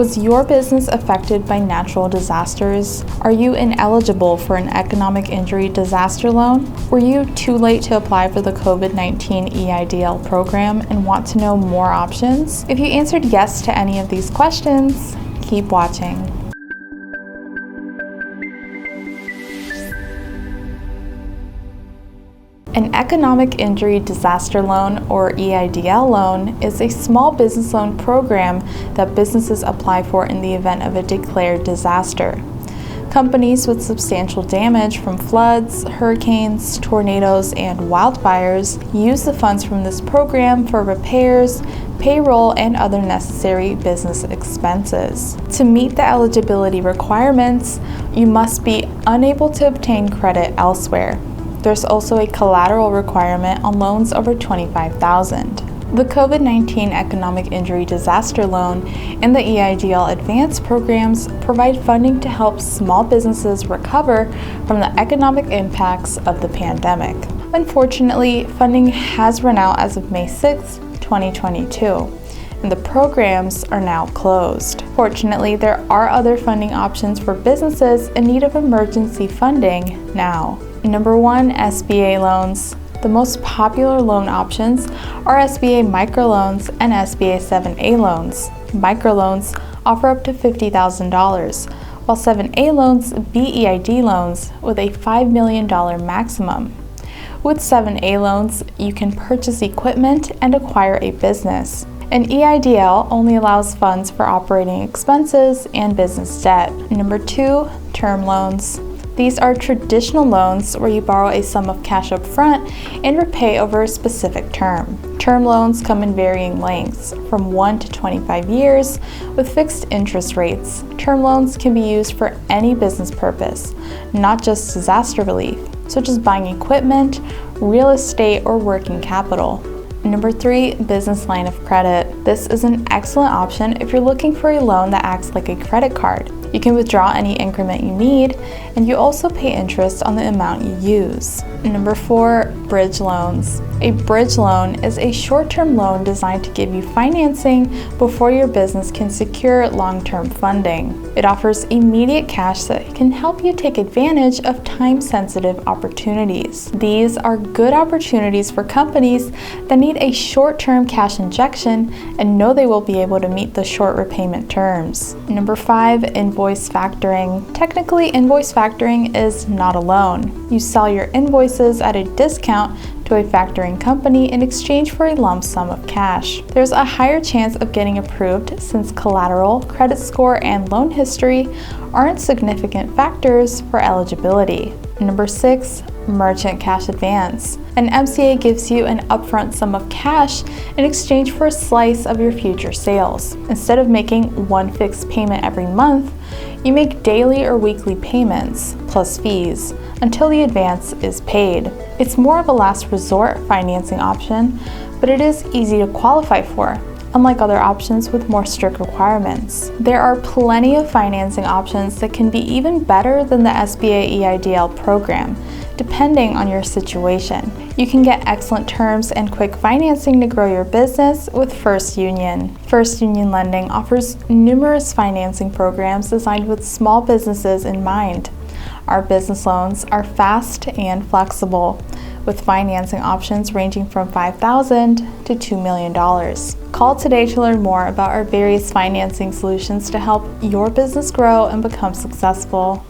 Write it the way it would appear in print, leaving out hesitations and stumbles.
Was your business affected by natural disasters? Are you ineligible for an economic injury disaster loan? Were you too late to apply for the COVID-19 EIDL program and want to know more options? If you answered yes to any of these questions, keep watching. An economic injury disaster loan, or EIDL loan, is a small business loan program that businesses apply for in the event of a declared disaster. Companies with substantial damage from floods, hurricanes, tornadoes, and wildfires use the funds from this program for repairs, payroll, and other necessary business expenses. To meet the eligibility requirements, you must be unable to obtain credit elsewhere. There's also a collateral requirement on loans over $25,000. The COVID-19 Economic Injury Disaster Loan and the EIDL Advance programs provide funding to help small businesses recover from the economic impacts of the pandemic. Unfortunately, funding has run out as of May 6, 2022. And the programs are now closed. Fortunately, there are other funding options for businesses in need of emergency funding now. Number 1, SBA Loans. The most popular loan options are SBA microloans and SBA 7A loans. Microloans offer up to $50,000, while 7A loans be EID loans with a $5 million maximum. With 7A loans, you can purchase equipment and acquire a business. An EIDL only allows funds for operating expenses and business debt. Number 2, term loans. These are traditional loans where you borrow a sum of cash up front and repay over a specific term. Term loans come in varying lengths, from 1 to 25 years, with fixed interest rates. Term loans can be used for any business purpose, not just disaster relief, such as buying equipment, real estate, or working capital. Number 3, business line of credit. This is an excellent option if you're looking for a loan that acts like a credit card. You can withdraw any increment you need, and you also pay interest on the amount you use. Number 4, bridge loans. A bridge loan is a short-term loan designed to give you financing before your business can secure long-term funding. It offers immediate cash that can help you take advantage of time-sensitive opportunities. These are good opportunities for companies that need a short-term cash injection and know they will be able to meet the short repayment terms. Number 5, Invoice Factoring. Technically, Invoice Factoring is not a loan. You sell your invoices at a discount to a factoring company in exchange for a lump sum of cash. There's a higher chance of getting approved since collateral, credit score, and loan history aren't significant factors for eligibility. Number 6, merchant cash advance. An MCA gives you an upfront sum of cash in exchange for a slice of your future sales. Instead of making one fixed payment every month, you make daily or weekly payments, plus fees, until the advance is paid. It's more of a last resort financing option, but it is easy to qualify for, unlike other options with more strict requirements. There are plenty of financing options that can be even better than the SBA EIDL program, depending on your situation. You can get excellent terms and quick financing to grow your business with First Union. First Union Lending offers numerous financing programs designed with small businesses in mind. Our business loans are fast and flexible, with financing options ranging from $5,000 to $2 million. Call today to learn more about our various financing solutions to help your business grow and become successful.